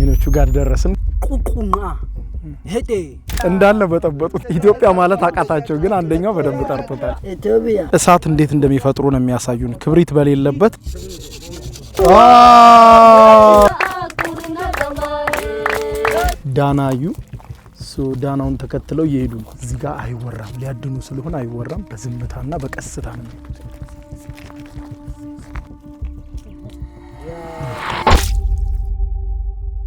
ሚኖቹ ጋር ደረስን። ቁቁማ ሄዴ እንዳለ በጠበጡት ኢትዮጵያ ማለት አቃታቸው፣ ግን አንደኛው በደንብ ጠርቶታል። ኢትዮጵያ እሳት እንዴት እንደሚፈጥሩ ነው የሚያሳዩን። ክብሪት በሌለበት ዳናዩ ዳናውን ተከትለው እየሄዱ ነው። እዚህ ጋር አይወራም፣ ሊያድኑ ስለሆነ አይወራም። በዝምታና በቀስታ ነው የሚሄዱት።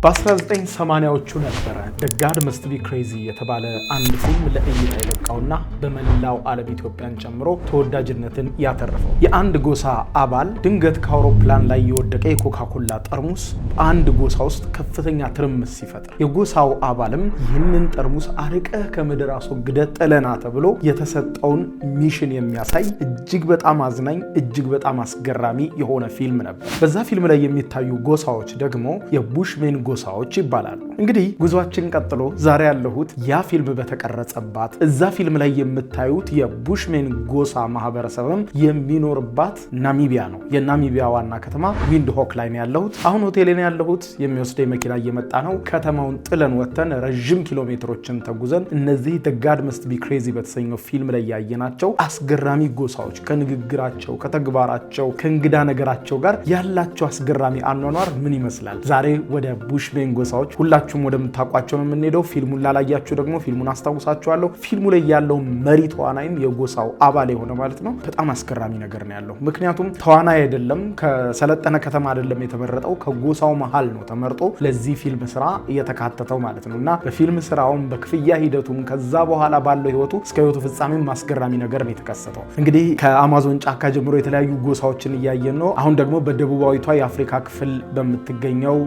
በ1980ዎቹ ነበረ The God Must Be Crazy የተባለ አንድ ፊልም ለእይታ የበቃውና በመላው ዓለም ኢትዮጵያን ጨምሮ ተወዳጅነትን ያተረፈው። የአንድ ጎሳ አባል ድንገት ከአውሮፕላን ላይ የወደቀ የኮካኮላ ጠርሙስ አንድ ጎሳ ውስጥ ከፍተኛ ትርምስ ሲፈጥር፣ የጎሳው አባልም ይህንን ጠርሙስ አርቀህ ከምድር አስወግደህ ጥለና ተብሎ የተሰጠውን ሚሽን የሚያሳይ እጅግ በጣም አዝናኝ፣ እጅግ በጣም አስገራሚ የሆነ ፊልም ነበር። በዛ ፊልም ላይ የሚታዩ ጎሳዎች ደግሞ የቡሽሜን ጎሳዎች ይባላሉ። እንግዲህ ጉዟችን ቀጥሎ ዛሬ ያለሁት ያ ፊልም በተቀረጸባት እዛ ፊልም ላይ የምታዩት የቡሽሜን ጎሳ ማህበረሰብም የሚኖርባት ናሚቢያ ነው። የናሚቢያ ዋና ከተማ ዊንድሆክ ላይ ነው ያለሁት። አሁን ሆቴሌ ነው ያለሁት። የሚወስደኝ መኪና እየመጣ ነው። ከተማውን ጥለን ወጥተን ረጅም ኪሎ ሜትሮችን ተጉዘን እነዚህ The God Must Be Crazy በተሰኘው ፊልም ላይ ያየናቸው አስገራሚ ጎሳዎች ከንግግራቸው፣ ከተግባራቸው፣ ከእንግዳ ነገራቸው ጋር ያላቸው አስገራሚ አኗኗር ምን ይመስላል? ዛሬ ወደ ቡሽሜን ጎሳዎች ሁላችሁም ወደምታውቋቸው ነው የምንሄደው። ፊልሙን ላላያችሁ ደግሞ ፊልሙን አስታውሳችኋለሁ። ፊልሙ ላይ ያለው መሪ ተዋናይም የጎሳው አባል የሆነ ማለት ነው። በጣም አስገራሚ ነገር ነው ያለው። ምክንያቱም ተዋናይ አይደለም፣ ከሰለጠነ ከተማ አይደለም የተመረጠው፣ ከጎሳው መሃል ነው ተመርጦ ለዚህ ፊልም ስራ እየተካተተው ማለት ነው። እና በፊልም ስራውም በክፍያ ሂደቱም ከዛ በኋላ ባለው ህይወቱ እስከ ህይወቱ ፍጻሜም አስገራሚ ነገር ነው የተከሰተው። እንግዲህ ከአማዞን ጫካ ጀምሮ የተለያዩ ጎሳዎችን እያየን ነው። አሁን ደግሞ በደቡባዊቷ የአፍሪካ ክፍል በምትገኘው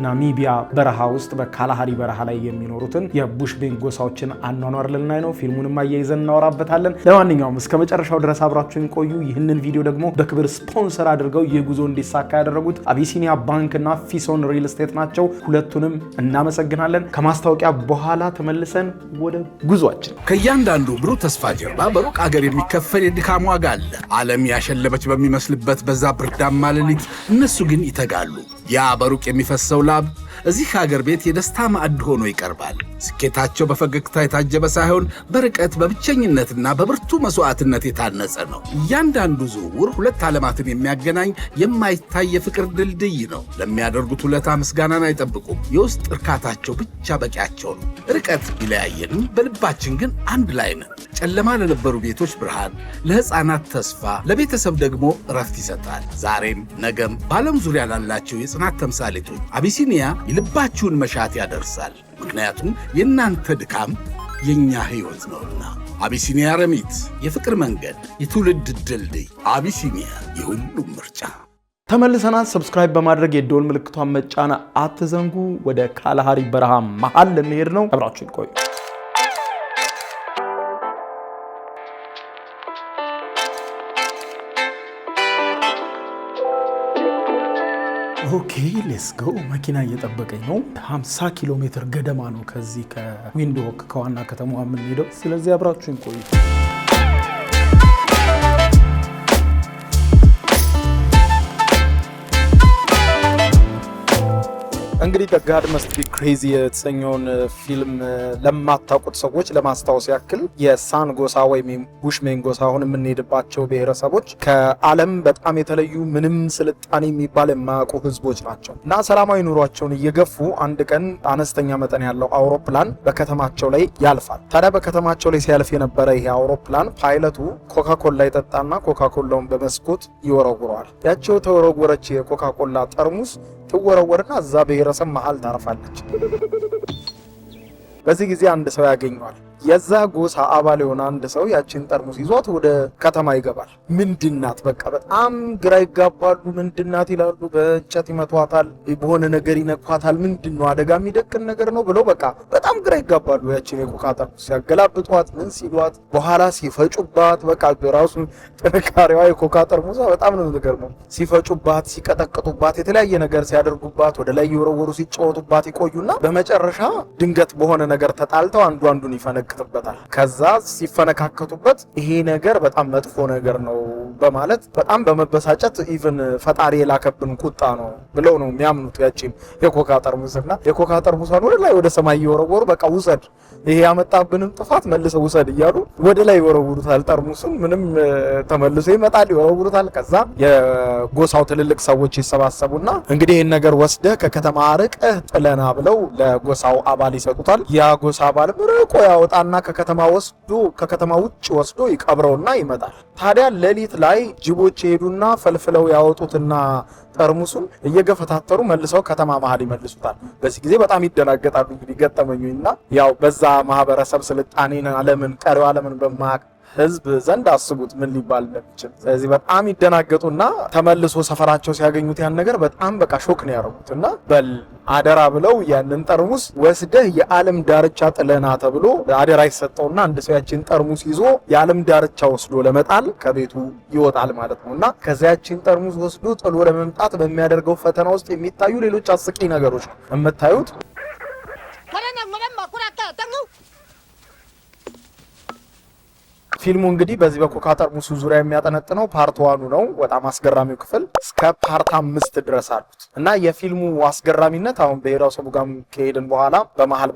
ናሚቢያ በረሃ ውስጥ በካላሃሪ በረሃ ላይ የሚኖሩትን የቡሽሜን ጎሳዎችን አኗኗር ልናይ ነው። ፊልሙንም አያይዘን እናወራበታለን። ለማንኛውም እስከ መጨረሻው ድረስ አብራችሁን ቆዩ። ይህንን ቪዲዮ ደግሞ በክብር ስፖንሰር አድርገው ይህ ጉዞ እንዲሳካ ያደረጉት አቢሲኒያ ባንክ እና ፊሶን ሪል ስቴት ናቸው። ሁለቱንም እናመሰግናለን። ከማስታወቂያ በኋላ ተመልሰን ወደ ጉዟችን። ከእያንዳንዱ ብሩህ ተስፋ ጀርባ በሩቅ አገር የሚከፈል የድካም ዋጋ አለ። ዓለም ያሸለበች በሚመስልበት በዛ ብርዳማ ሌሊት እነሱ ግን ይተጋሉ። ያ በሩቅ የሚፈሰው ላብ እዚህ ሀገር ቤት የደስታ ማዕድ ሆኖ ይቀርባል። ስኬታቸው በፈገግታ የታጀበ ሳይሆን በርቀት በብቸኝነትና በብርቱ መስዋዕትነት የታነጸ ነው። እያንዳንዱ ዝውውር ሁለት ዓለማትን የሚያገናኝ የማይታይ የፍቅር ድልድይ ነው። ለሚያደርጉት ውለታ ምስጋናን አይጠብቁም። የውስጥ እርካታቸው ብቻ በቂያቸው ነው። ርቀት ቢለያየንም በልባችን ግን አንድ ላይ ነን። ጨለማ ለነበሩ ቤቶች ብርሃን፣ ለሕፃናት ተስፋ፣ ለቤተሰብ ደግሞ እረፍት ይሰጣል። ዛሬም ነገም በዓለም ዙሪያ ላላቸው የጽናት ተምሳሌቶች አቢሲኒያ የልባችሁን መሻት ያደርሳል። ምክንያቱም የእናንተ ድካም የእኛ ሕይወት ነውና። አቢሲኒያ ረሚት፣ የፍቅር መንገድ፣ የትውልድ ድልድይ። አቢሲኒያ የሁሉም ምርጫ። ተመልሰናል። ሰብስክራይብ በማድረግ የደወል ምልክቷን መጫን አትዘንጉ። ወደ ካላሃሪ በረሃ መሃል ልንሄድ ነው። አብራችሁን ቆዩ። ኦኬ ሌትስ ጎ። መኪና እየጠበቀኝ ነው። 50 ኪሎ ሜትር ገደማ ነው ከዚህ ከዊንድሆክ ከዋና ከተማዋ የምንሄደው። ስለዚህ አብራችሁን ቆዩ። እንግዲህ The God Must Be Crazy የተሰኘውን ፊልም ለማታውቁት ሰዎች ለማስታወስ ያክል የሳን ጎሳ ወይም ቡሽሜን ጎሳ አሁን የምንሄድባቸው ብሔረሰቦች ከዓለም በጣም የተለዩ ምንም ስልጣኔ የሚባል የማያውቁ ህዝቦች ናቸው እና ሰላማዊ ኑሯቸውን እየገፉ አንድ ቀን አነስተኛ መጠን ያለው አውሮፕላን በከተማቸው ላይ ያልፋል። ታዲያ በከተማቸው ላይ ሲያልፍ የነበረ ይሄ አውሮፕላን ፓይለቱ ኮካኮላ ይጠጣና ኮካኮላውን በመስኮት ይወረውረዋል። ያቸው ተወረወረች የኮካኮላ ጠርሙስ ትወረወርና እዛ ብሔረሰብ መሃል ታርፋለች። በዚህ ጊዜ አንድ ሰው ያገኘዋል። የዛ ጎሳ አባል የሆነ አንድ ሰው ያችን ጠርሙስ ይዟት ወደ ከተማ ይገባል። ምንድናት? በቃ በጣም ግራ ይጋባሉ። ምንድናት ይላሉ። በእንጨት ይመቷታል፣ በሆነ ነገር ይነኳታል። ምንድነው? አደጋ የሚደቅን ነገር ነው ብለው በቃ በጣም ግራ ይጋባሉ። ያችን የኮካ ጠርሙስ ሲያገላብጧት፣ ምን ሲሏት፣ በኋላ ሲፈጩባት፣ በቃ ራሱ ጥንካሬዋ የኮካ ጠርሙስ በጣም ነው የሚገርመው። ሲፈጩባት፣ ሲቀጠቅጡባት፣ የተለያየ ነገር ሲያደርጉባት፣ ወደ ላይ የወረወሩ ሲጫወቱባት ይቆዩና በመጨረሻ ድንገት በሆነ ነገር ተጣልተው አንዱ አንዱን ይፈነግ ይፈነካከትበታል። ከዛ ሲፈነካከቱበት ይሄ ነገር በጣም መጥፎ ነገር ነው በማለት በጣም በመበሳጨት ኢቭን ፈጣሪ የላከብን ቁጣ ነው ብለው ነው የሚያምኑት። ያቺን የኮካ ጠርሙስና የኮካ ጠርሙሷን ወደ ላይ ወደ ሰማይ እየወረወሩ በቃ ውሰድ፣ ይሄ ያመጣብንን ጥፋት መልሰው ውሰድ እያሉ ወደ ላይ ይወረውሩታል። ጠርሙሱን ምንም ተመልሶ ይመጣል፣ ይወረውሩታል። ከዛ የጎሳው ትልልቅ ሰዎች ይሰባሰቡና እንግዲህ ይህን ነገር ወስደህ ከከተማ ርቀህ ጥለና ብለው ለጎሳው አባል ይሰጡታል። ያ ጎሳ አባል ርቆ ያወጣና ከከተማ ውጭ ወስዶ ይቀብረውና ይመጣል። ታዲያ ሌሊት ላይ ጅቦች ይሄዱና ፈልፍለው ያወጡትና ጠርሙሱን እየገፈታተሩ መልሰው ከተማ መሃል ይመልሱታል። በዚህ ጊዜ በጣም ይደናገጣሉ። እንግዲህ ገጠመኙና ያው በዛ ማህበረሰብ ስልጣኔን ዓለምን ቀሪው ዓለምን በማያውቅ ህዝብ ዘንድ አስቡት ምን ሊባል እንደሚችል። ስለዚህ በጣም ይደናገጡና ተመልሶ ሰፈራቸው ሲያገኙት ያን ነገር በጣም በቃ ሾክ ነው ያደረጉትና በል አደራ ብለው ያንን ጠርሙስ ወስደህ የዓለም ዳርቻ ጥለና ተብሎ አደራ ይሰጠውና አንድ ሰው ያችን ጠርሙስ ይዞ የዓለም ዳርቻ ወስዶ ለመጣል ከቤቱ ይወጣል ማለት ነውና ከዚያችን ጠርሙስ ወስዶ ጥሎ ለመምጣት በሚያደርገው ፈተና ውስጥ የሚታዩ ሌሎች አስቂኝ ነገሮች ነው የምታዩት። ፊልሙ እንግዲህ በዚህ በኮካ ጠርሙሱ ዙሪያ የሚያጠነጥነው ፓርት 1 ነው። በጣም አስገራሚው ክፍል እስከ ፓርት 5 ድረስ አሉት እና የፊልሙ አስገራሚነት አሁን ብሔረሰቡ ጋር ከሄድን በኋላ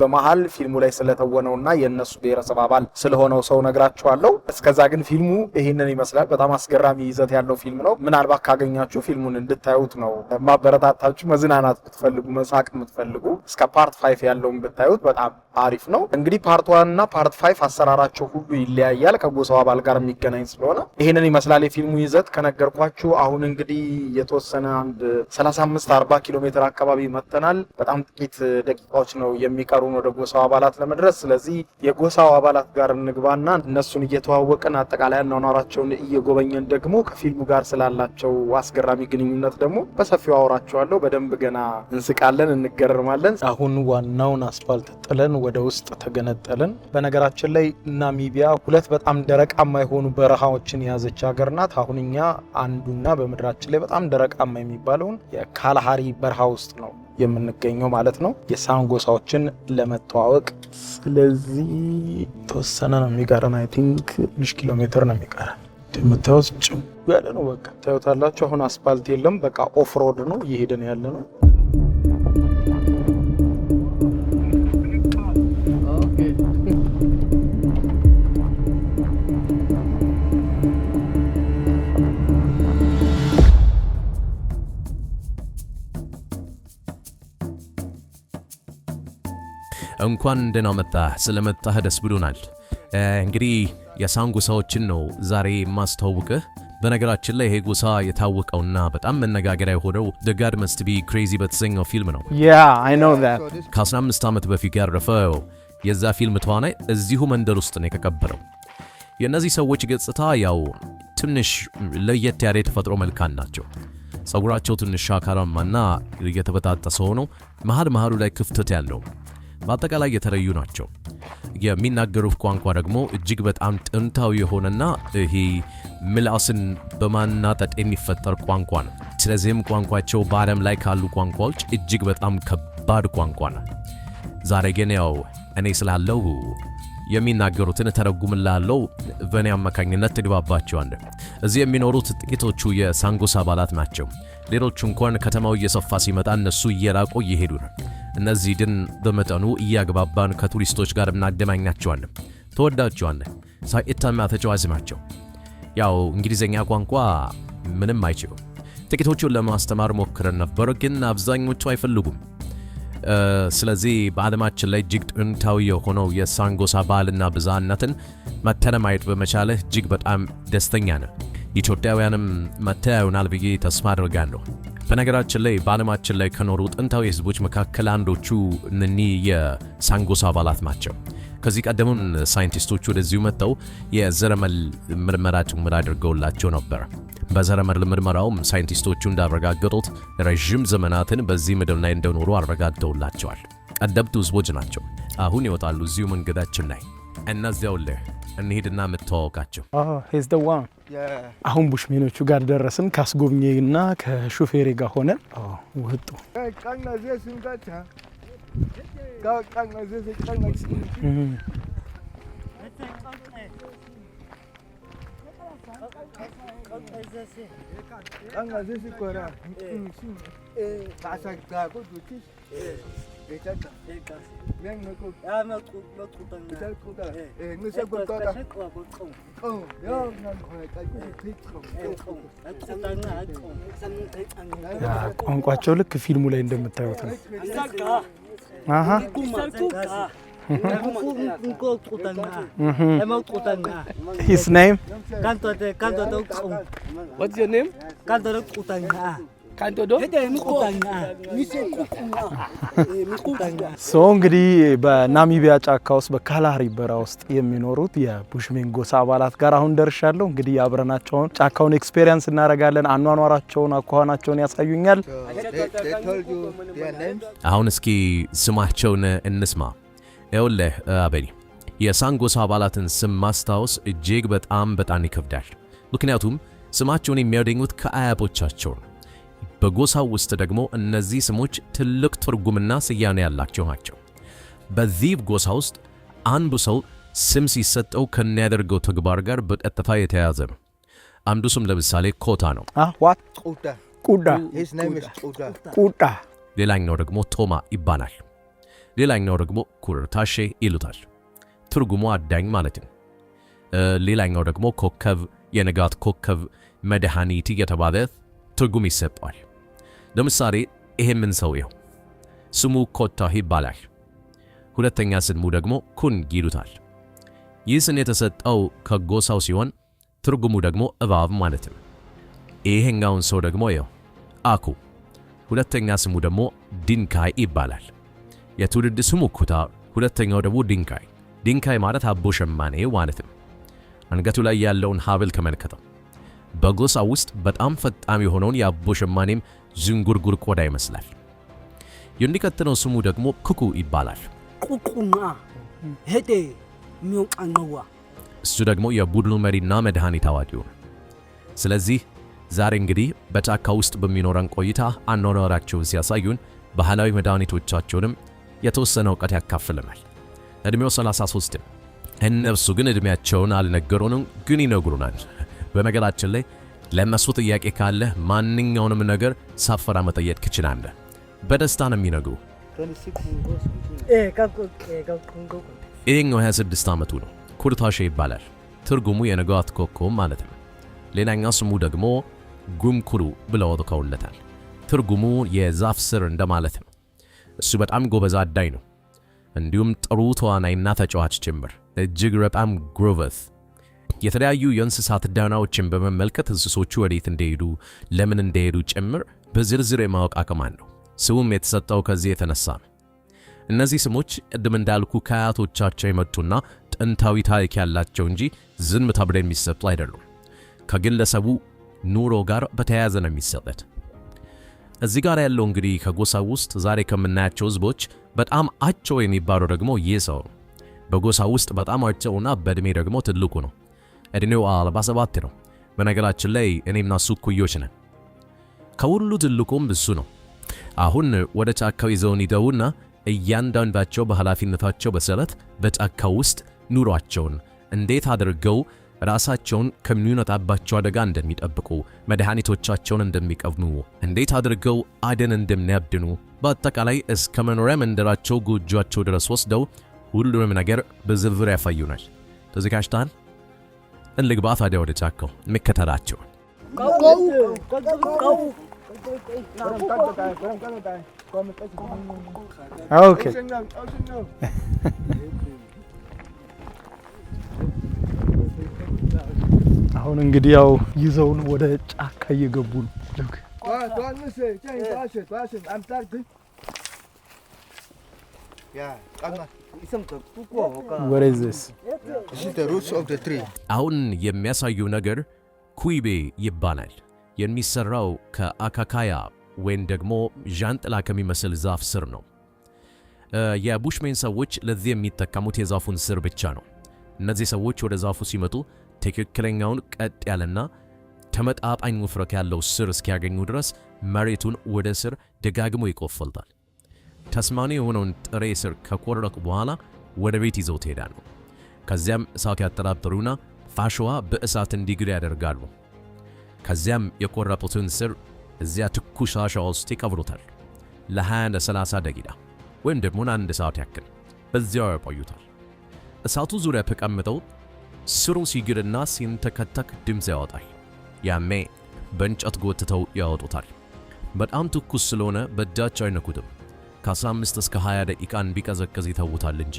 በመሃል ፊልሙ ላይ ስለተወነውና የነሱ ብሔረሰብ አባል ስለሆነው ሰው ነግራችኋለሁ። እስከዛ ግን ፊልሙ ይሄንን ይመስላል። በጣም አስገራሚ ይዘት ያለው ፊልም ነው። ምናልባት ካገኛችሁ ፊልሙን እንድታዩት ነው ማበረታታችሁ። መዝናናት ብትፈልጉ፣ መሳቅ የምትፈልጉ እስከ ፓርት 5 ያለውን ብታዩት በጣም አሪፍ ነው። እንግዲህ ፓርት 1 እና ፓርት 5 አሰራራቸው ሁሉ ይለያያል ከጎሳው አባል ጋር የሚገናኝ ስለሆነ ይሄንን ይመስላል የፊልሙ ይዘት ከነገርኳችሁ። አሁን እንግዲህ የተወሰነ አንድ 35-40 ኪሎ ሜትር አካባቢ መተናል። በጣም ጥቂት ደቂቃዎች ነው የሚቀሩን ወደ ጎሳው አባላት ለመድረስ። ስለዚህ የጎሳው አባላት ጋር እንግባና እነሱን እየተዋወቅን አጠቃላይ አኗኗራቸውን እየጎበኘን ደግሞ ከፊልሙ ጋር ስላላቸው አስገራሚ ግንኙነት ደግሞ በሰፊው አወራቸዋለሁ። በደንብ ገና እንስቃለን፣ እንገረማለን። አሁን ዋናውን አስፋልት ጥለን ወደ ውስጥ ተገነጠልን። በነገራችን ላይ ናሚቢያ ሁለት በጣም ደረቃማ የሆኑ በረሃዎችን የያዘች ሀገር ናት። አሁን እኛ አንዱና በምድራችን ላይ በጣም ደረቃማ የሚባለውን የካላሃሪ በረሃ ውስጥ ነው የምንገኘው ማለት ነው፣ የሳን ጎሳዎችን ለመተዋወቅ። ስለዚህ ተወሰነ ነው የሚቀረን። አይ ቲንክ 1 ኪሎ ሜትር ነው የሚቀረን። እንደምታዩት ጭው ያለ ነው። በቃ ታዩታላችሁ። አሁን አስፋልት የለም፣ በቃ ኦፍሮድ ነው እየሄድን ያለ ነው። እንኳን ደህና መጣህ። ስለመጣህ ደስ ብሎናል። እንግዲህ የሳን ጎሳዎችን ነው ዛሬ ማስተዋወቅህ። በነገራችን ላይ ይሄ ጎሳ የታወቀውና በጣም መነጋገሪያ የሆነው The God Must Be Crazy በተሰኘው ፊልም ነው። I know that ከ15 ዓመት በፊት ያረፈው የዛ ፊልም ተዋናይ እዚሁ መንደር ውስጥ ነው የተቀበረው። የእነዚህ ሰዎች ገጽታ ያው ትንሽ ለየት ያለ የተፈጥሮ መልካን ናቸው። ጸጉራቸው ትንሽ ሻካራማና የተበጣጠሰ ሆኖ መሃሉ ላይ ክፍተት ያለው በአጠቃላይ የተለዩ ናቸው። የሚናገሩት ቋንቋ ደግሞ እጅግ በጣም ጥንታዊ የሆነና ይሄ ምላስን በማናጠጥ የሚፈጠር ቋንቋ ነው። ስለዚህም ቋንቋቸው በዓለም ላይ ካሉ ቋንቋዎች እጅግ በጣም ከባድ ቋንቋ ነው። ዛሬ ግን ያው እኔ ስላለው የሚናገሩትን ተረጉምላለው። በእኔ አማካኝነት ትግባባቸዋለህ። እዚህ የሚኖሩት ጥቂቶቹ የሳን ጎሳ አባላት ናቸው። ሌሎቹ እንኳን ከተማው እየሰፋ ሲመጣ እነሱ እየራቁ እየሄዱ ነው። እነዚህ ግን በመጠኑ እያግባባን ከቱሪስቶች ጋር እናገናኛቸዋለን። ተወዳቸዋለህ። ሳይታማ ተጫዋች ናቸው። ያው እንግሊዘኛ ቋንቋ ምንም አይችሉም። ጥቂቶቹን ለማስተማር ሞክረን ነበር፣ ግን አብዛኞቹ አይፈልጉም። ስለዚህ በዓለማችን ላይ እጅግ ጥንታዊ የሆነው የሳን ጎሳ ባህልና ብዝሃነትን መተን ማየት በመቻልህ እጅግ በጣም ደስተኛ ነን። ኢትዮጵያውያንም መተያዩናል ብዬ ተስፋ አድርጋለሁ። በነገራችን ላይ በዓለማችን ላይ ከኖሩ ጥንታዊ ህዝቦች መካከል አንዶቹ እነኚህ የሳን ጎሳ አባላት ናቸው። ከዚህ ቀደሙን ሳይንቲስቶቹ ወደዚሁ መጥተው የዘረመል ምርመራ ጭምር አድርገውላቸው ነበር። በዘረመል ምርመራውም ሳይንቲስቶቹ እንዳረጋገጡት ረዥም ዘመናትን በዚህ ምድር ላይ እንደኖሩ አረጋግጠውላቸዋል። ቀደምት ህዝቦች ናቸው። አሁን ይወጣሉ እዚሁ መንገዳችን ላይ። እነዚያውልህ እንሂድና የምትተዋወቃቸው። ሄዝ ደ ዋን። አሁን ቡሽሜኖቹ ጋር ደረስን። ካስጎብኜና ከሹፌሬ ጋር ሆነን ወጡ። ቃንጋዘሲ ቆራ ታሳካቁ ዱቺስ ቤታታ ያን መቁ ያመቁ ቤታታ ንሰ ቆጣ ያው ናን ሆይጣቁ ቋንቋቸው ልክ ፊልሙ ላይ እንደምታዩት ነው። አሃ His name? What's your name? ሶ እንግዲህ በናሚቢያ ጫካ ውስጥ በካላሃሪ በረሃ ውስጥ የሚኖሩት የቡሽሜን ጎሳ አባላት ጋር አሁን ደርሻለሁ። እንግዲህ አብረናቸውን ጫካውን ኤክስፔሪየንስ እናደርጋለን። አኗኗራቸውን፣ አኳኋናቸውን ያሳዩኛል። አሁን እስኪ ስማቸውን እንስማ። ይኸውልህ አበኒ፣ የሳን ጎሳ አባላትን ስም ማስታወስ እጅግ በጣም ይከብዳል። ምክንያቱም ስማቸውን የሚያገኙት ከአያቶቻቸው ነው። በጎሳው ውስጥ ደግሞ እነዚህ ስሞች ትልቅ ትርጉምና ስያሜ ያላቸው ናቸው። በዚህ ጎሳ ውስጥ አንዱ ሰው ስም ሲሰጠው ከሚያደርገው ተግባር ጋር በቀጥታ የተያያዘ ነው። አንዱ ስም ለምሳሌ ኮታ ነው። ዋት ቁዳ። His name is ቁዳ። ሌላኛው ደግሞ ቶማ ይባላል። ሌላኛው ደግሞ ኩርታሼ ይሉታል። ትርጉሙ አዳኝ ማለት ነው። ሌላኛው ደግሞ ኮከብ፣ የንጋት ኮከብ፣ መድኃኒት እየተባለ ትርጉም ይሰጠዋል። ለምሳሌ ይሄንን ሰው ይኸው ስሙ ኮታ ይባላል። ሁለተኛ ስሙ ደግሞ ኩንግ ይሉታል። ይህ ስም የተሰጠው ከጎሳው ሲሆን ትርጉሙ ደግሞ እባብ ማለት ነው። ይሄኛውን ሰው ደግሞ ይኸው አኩ፣ ሁለተኛ ስሙ ደግሞ ዲንካይ ይባላል። የትውልድ ስሙ ኩታ፣ ሁለተኛው ደግሞ ዲንካይ። ዲንካይ ማለት አቦ ሸማኔ ማለት ነው። አንገቱ ላይ ያለውን ሀብል ተመልከተው። በጎሳ ውስጥ በጣም ፈጣን የሆነውን የአቦ ሸማኔም ዝንጉርጉር ቆዳ ይመስላል። የሚከተለው ስሙ ደግሞ ኩኩ ይባላል። ቁቁና ሄዴ ሚውቃነዋ እሱ ደግሞ የቡድኑ መሪና መድኃኒት አዋቂው ነው። ስለዚህ ዛሬ እንግዲህ በጫካ ውስጥ በሚኖረን ቆይታ አኗኗራቸውን ሲያሳዩን ባህላዊ መድኃኒቶቻቸውንም የተወሰነ እውቀት ያካፍለናል። እድሜው 33 ነው። እነርሱ ግን እድሜያቸውን አልነገሩንም፣ ግን ይነግሩናል። በነገራችን ላይ ለነሱ ጥያቄ ካለ ማንኛውንም ነገር ሳፈራ መጠየቅ ትችላለህ። በደስታ ነው የሚነግሩ። ይሄኛው 26 ዓመቱ ነው። ኩርታሼ ይባላል። ትርጉሙ የንጋት ኮከብ ማለት ነው። ሌላኛው ስሙ ደግሞ ጉምኩሩ ብለው አውጥተውለታል። ትርጉሙ የዛፍ ስር እንደማለት ነው። እሱ በጣም ጎበዝ አዳኝ ነው። እንዲሁም ጥሩ ተዋናይና ተጫዋች ጭምር። እጅግ በጣም ግሮቨስ። የተለያዩ የእንስሳት ዳናዎችን በመመልከት እንስሶቹ ወዴት እንደሄዱ፣ ለምን እንደሄዱ ጭምር በዝርዝር የማወቅ አቅም አለው። ስሙም የተሰጠው ከዚህ የተነሳ ነው። እነዚህ ስሞች ቅድም እንዳልኩ ከአያቶቻቸው የመጡና ጥንታዊ ታሪክ ያላቸው እንጂ ዝም ተብለው የሚሰጡ አይደሉም። ከግለሰቡ ኑሮ ጋር በተያያዘ ነው የሚሰጡት። እዚህ ጋር ያለው እንግዲህ ከጎሳው ውስጥ ዛሬ ከምናያቸው ህዝቦች በጣም አጭው የሚባለው ደግሞ ይህ ሰው ነው። በጎሳው ውስጥ በጣም አጭውና በእድሜ ደግሞ ትልቁ ነው። እድሜው 47 ነው። በነገራችን ላይ እኔና እሱ እኩዮች ነን። ከሁሉ ትልቁም እሱ ነው። አሁን ወደ ጫካው ይዘውን ይደውና እያንዳንዳቸው በኃላፊነታቸው መሰረት በጫካው ውስጥ ኑሯቸውን እንዴት አድርገው ራሳቸውን ከሚመጣባቸው አደጋ እንደሚጠብቁ፣ መድኃኒቶቻቸውን እንደሚቀብኑ፣ እንዴት አድርገው አደን እንደሚያድኑ፣ በአጠቃላይ እስከ መኖሪያ መንደራቸው ጎጆአቸው ድረስ ወስደው ሁሉንም ነገር በዝርዝር ያሳዩናል። ተዘጋጅተሃል? እንግባ ታዲያ ወደ ጫካው እንከተላቸው። ኦኬ አሁን እንግዲህ ያው ይዘውን ወደ ጫካ እየገቡ ነው። What is this? This is the roots of the tree. አሁን የሚያሳየው ነገር ኩይቤ ይባላል። የሚሰራው ከአካካያ ወይም ደግሞ ዣንጥላ ከሚመስል ዛፍ ስር ነው። የቡሽሜን ሰዎች ለዚህ የሚጠቀሙት የዛፉን ስር ብቻ ነው። እነዚህ ሰዎች ወደ ዛፉ ሲመጡ ትክክለኛውን ቀጥ ያለና ተመጣጣኝ ውፍረት ያለው ስር እስኪያገኙ ድረስ መሬቱን ወደ ስር ደጋግሞ ይቆፍሩታል። ተስማሚ የሆነውን ጥሬ ስር ከቆረጡ በኋላ ወደ ቤት ይዘው ይሄዳሉ። ከዚያም እሳት ያጠራጥሩና አሸዋ በእሳት እንዲግል ያደርጋሉ። ከዚያም የቆረጡትን ስር እዚያ ትኩስ አሸዋ ውስጥ ይቀብሩታል። ለ20-30 ደቂቃ ወይም ደግሞ አንድ ሰዓት ያክል በዚያው ያቆዩታል። እሳቱ ዙሪያ ተቀምጠው ስሩ ሲግልና ሲንተከተክ ድምፅ ያወጣል። ያሜ በእንጨት ጎትተው ያወጡታል። በጣም ትኩስ ስለሆነ በእጃቸው አይነኩትም። ከ15 እስከ 20 ደቂቃ እንዲቀዘቅዝ ይተውታል እንጂ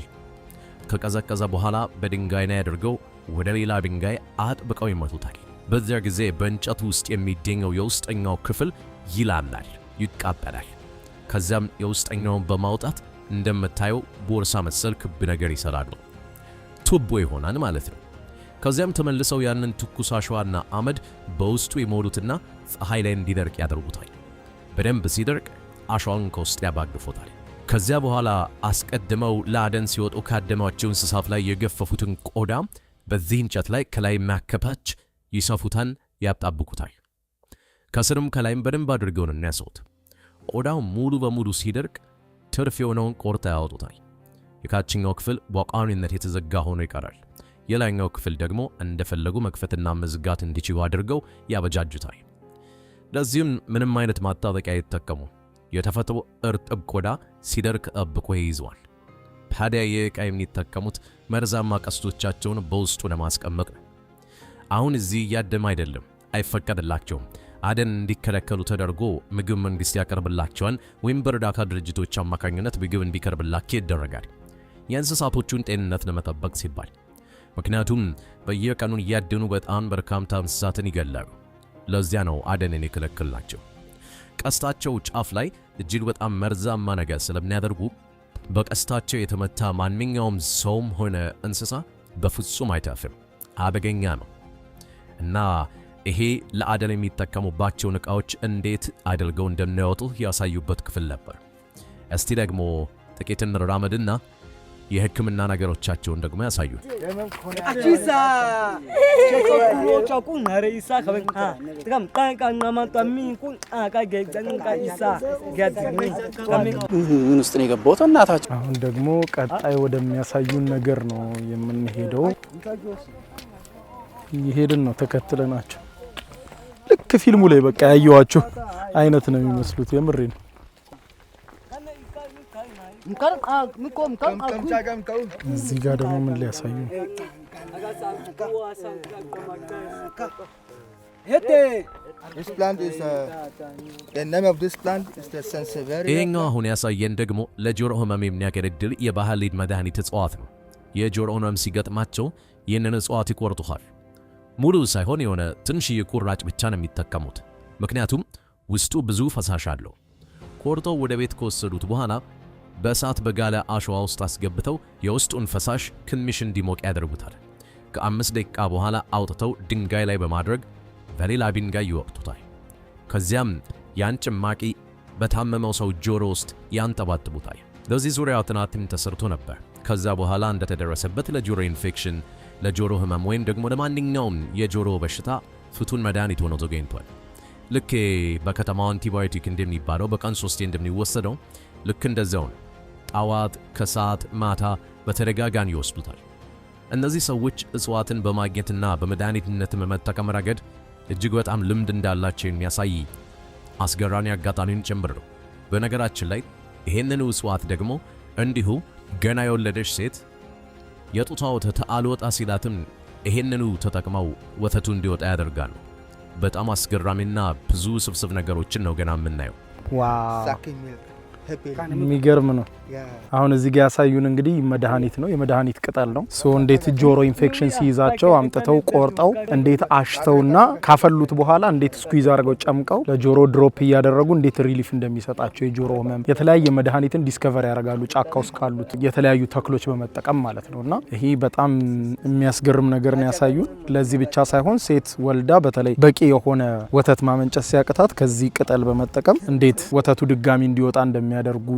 ከቀዘቀዘ በኋላ በድንጋይ ላይ አድርገው ወደ ሌላ ድንጋይ አጥብቀው ይመቱታል። በዚያ ጊዜ በእንጨቱ ውስጥ የሚገኘው የውስጠኛው ክፍል ይላላል፣ ይቃጠላል። ከዚያም የውስጠኛውን በማውጣት እንደምታየው ቦርሳ መሰል ክብ ነገር ይሰራሉ። ቱቦ ይሆናል ማለት ነው። ከዚያም ተመልሰው ያንን ትኩስ አሸዋና አመድ በውስጡ ይሞሉትና ፀሐይ ላይ እንዲደርቅ ያደርጉታል። በደንብ ሲደርቅ አሸዋውን ከውስጥ ያባግፉታል። ከዚያ በኋላ አስቀድመው ለአደን ሲወጡ ካደማቸው እንስሳት ላይ የገፈፉትን ቆዳ በዚህ እንጨት ላይ ከላይ ማከፓች ይሰፉታን፣ ያጣብቁታል። ከስርም ከላይም በደንብ አድርገው ነው የሚያስሩት። ቆዳው ሙሉ በሙሉ ሲደርቅ ትርፍ የሆነውን ቆርጣ ያወጡታል። የታችኛው ክፍል በቋሚነት የተዘጋ ሆኖ ይቀራል። የላይኛው ክፍል ደግሞ እንደፈለጉ መክፈትና መዝጋት እንዲችሉ አድርገው ያበጃጁታል። ለዚህም ምንም አይነት ማጣበቂያ አይጠቀሙም። የተፈጥሮ እርጥብ ቆዳ ሲደርቅ ጠብቆ ይይዘዋል። ታዲያ የዕቃ የሚጠቀሙት መርዛማ ቀስቶቻቸውን በውስጡ ለማስቀመጥ ነው። አሁን እዚህ እያደም አይደለም፣ አይፈቀድላቸውም። አደን እንዲከለከሉ ተደርጎ ምግብ መንግስት ያቀርብላቸዋል ወይም በእርዳታ ድርጅቶች አማካኝነት ምግብ እንዲቀርብላቸው ይደረጋል። የእንስሳቶቹን ጤንነት ለመጠበቅ ሲባል። ምክንያቱም በየቀኑ እያደኑ በጣም በርካታ እንስሳትን ይገላሉ። ለዚያ ነው አደንን የከለከልናቸው። ቀስታቸው ጫፍ ላይ እጅግ በጣም መርዛማ ነገር ስለሚያደርጉ በቀስታቸው የተመታ ማንኛውም ሰውም ሆነ እንስሳ በፍጹም አይተርፍም፣ አደገኛ ነው። እና ይሄ ለአደን የሚጠቀሙባቸውን ዕቃዎች እንዴት አድርገው እንደሚያወጡ ያሳዩበት ክፍል ነበር። እስቲ ደግሞ ጥቂት እንራመድና የሕክምና ነገሮቻቸውን ደግሞ ያሳዩን። አቺሳ ቸኮ ናሬሳ ከበቃ ጥቃም ቃቃና ማጣሚ ቁን አቃገዘን ቃይሳ ጋድሚ ምን ውስጥ ነው የገባው? እናታችን አሁን ደግሞ ቀጣይ ወደሚያሳዩን ነገር ነው የምንሄደው። ይሄድን ነው ተከትለናቸው። ልክ ፊልሙ ላይ በቃ ያየዋቸው አይነት ነው የሚመስሉት። የምሬ ነው። እዚህ ጋር ደግሞ ምን ሊያሳዩ ነው? This plant is the name of this plant is the Sansevieria. ይሄኛው አሁን ያሳየን ደግሞ ለጆሮ ህመም የሚያገለግል የባህል መድኃኒት እጽዋት ነው። የጆሮ ህመም ሲገጥማቸው ይህንን እጽዋት ይቆርጡታል። ሙሉ ሳይሆን የሆነ ትንሽዬ ቁራጭ ብቻ ነው የሚጠቀሙት። ምክንያቱም ውስጡ ብዙ ፈሳሽ አለው። ቆርጠው ወደ ቤት ከወሰዱት በኋላ በእሳት በጋለ አሸዋ ውስጥ አስገብተው የውስጡን ፈሳሽ ትንሽ እንዲሞቅ ያደርጉታል። ከ5 ደቂቃ በኋላ አውጥተው ድንጋይ ላይ በማድረግ በሌላ ድንጋይ ይወቅቱታል። ከዚያም ያን ጭማቂ በታመመው ሰው ጆሮ ውስጥ ያንጠባጥቡታል። ለዚህ ዙሪያ ጥናትም ተሰርቶ ነበር። ከዛ በኋላ እንደተደረሰበት ለጆሮ ኢንፌክሽን፣ ለጆሮ ህመም ወይም ደግሞ ለማንኛውም የጆሮ በሽታ ፍቱን መድኃኒት ሆኖ ተገኝቷል። ልክ በከተማው አንቲባዮቲክ እንደሚባለው በቀን 3 እንደሚወሰደው ልክ እንደዛው ነው። ጠዋት፣ ከሰዓት፣ ማታ በተደጋጋሚ ይወስዱታል። እነዚህ ሰዎች እጽዋትን በማግኘትና በመድኃኒትነት በመጠቀም ረገድ እጅግ በጣም ልምድ እንዳላቸው የሚያሳይ አስገራሚ አጋጣሚን ጭምር ነው። በነገራችን ላይ ይሄንን እጽዋት ደግሞ እንዲሁ ገና የወለደች ሴት የጡቷ ወተት አልወጣ ሲላትም ይሄንኑ ተጠቅመው ወተቱ እንዲወጣ ያደርጋሉ። በጣም አስገራሚና ብዙ ስብስብ ነገሮችን ነው ገና የምናየው። ዋው Sucking milk. Happy. የሚገርም ነው። Yeah. አሁን እዚህ ጋር ያሳዩን እንግዲህ መድኃኒት ነው፣ የመድኃኒት ቅጠል ነው። ሶ እንዴት ጆሮ ኢንፌክሽን ሲይዛቸው አምጥተው ቆርጠው እንዴት አሽተውና ካፈሉት በኋላ እንዴት ስኩዊዝ አድርገው ጨምቀው ለጆሮ ድሮፕ እያደረጉ እንዴት ሪሊፍ እንደሚሰጣቸው የጆሮ ህመም የተለያየ መድኃኒትን ዲስከቨር ያደርጋሉ ጫካ ውስጥ ካሉት የተለያዩ ተክሎች በመጠቀም ማለት ነውና ይሄ በጣም የሚያስገርም ነገር ነው ያሳዩን። ለዚህ ብቻ ሳይሆን ሴት ወልዳ በተለይ በቂ የሆነ ወተት ማመንጨት ሲያቅታት ከዚህ ቅጠል በመጠቀም እንዴት ወተቱ ድጋሚ እንዲወጣ እንደሚያደርጉ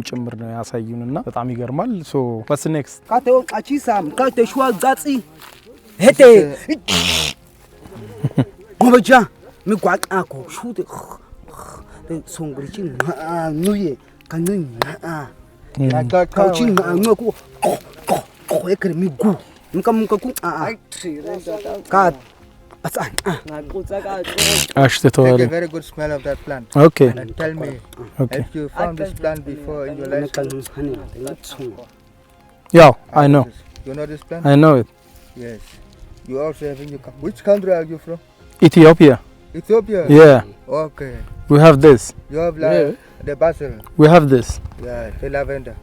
ጭምር ነው ያሳዩንና በጣም ይገርማል። ሶ what's next? ካቴው አቺሳም ካቴ ሹዋ ጋጺ ሄቴ ጎበጃ ምቋቃኮ ሹት ሶንግሪቺ ኑዬ ካነኝ ካውቺ ማኖኩ ቆቆ እክር ሚጉ Mkamku kat. አሽትተዋል። Take a very good smell of that plant. Okay. And tell me Okay. if you found this plant before in your life. Yeah, I know. You know this plant? I know it. Yes. You also have in your which country are you from? Ethiopia. Ethiopia? Yeah. Okay. We have this. You have the basil. We have this. Yeah, the lavender.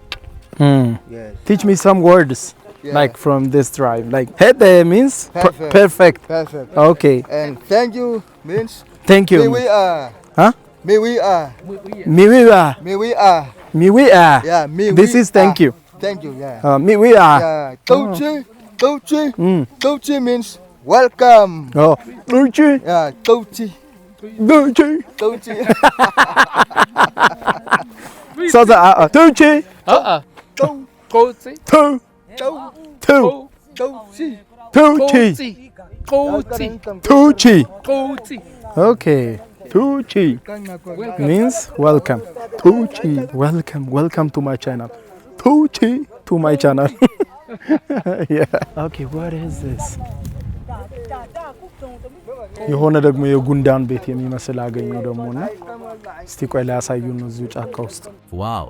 Yes. Teach me some words. Yeah. Like from this tribe. Like hede means Perfect. perfect. Perfect. Okay. And thank you means Thank you. me we are. Huh? Me we are. Miwiwa. Me we are. Miwiwa. Yeah, me This we is thank are. you. Thank you, yeah. Miwiwa. Yeah. Touchi. Touchi. Mm. Touchi means welcome. Oh. Luchi. Yeah, touchi. Luchi. Touchi. So the Luchi. Touchi. Two. Two. Touchi. Tuchi. Tuchi. Okay. Tuchi means welcome. Tuchi. Welcome to my channel. Tuchi to my channel. Yeah. Okay, what is this? የሆነ ደግሞ የጉንዳን ቤት የሚመስል አገኘው ደሞና እስቲ ቆይ ላሳዩን ነው እዚሁ ጫካ ውስጥ። ዋው!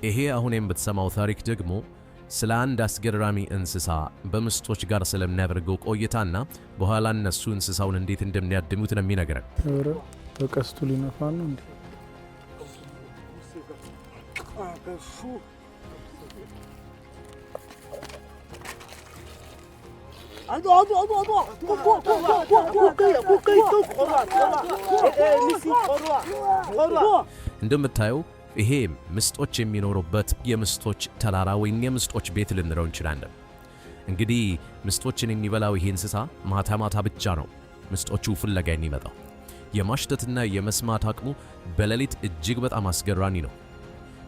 ይሄ አሁን የምትሰማው ታሪክ ደግሞ ስለ አንድ አስገራሚ እንስሳ በምስጦች ጋር ስለሚያደርገው ቆይታና በኋላ እነሱ እንስሳውን እንዴት እንደሚያድኑት ነው የሚነግረን። ኧረ በቀስቱ ሊነፋ ነው እንዴ? እንደምታየው ይሄ ምስጦች የሚኖሩበት የምስጦች ተራራ ወይም የምስጦች ቤት ልንለው እንችላለን። እንግዲህ ምስጦችን የሚበላው ይሄ እንስሳ ማታ ማታ ብቻ ነው ምስጦቹ ፍለጋ የሚመጣው። የማሽተትና የመስማት አቅሙ በሌሊት እጅግ በጣም አስገራሚ ነው።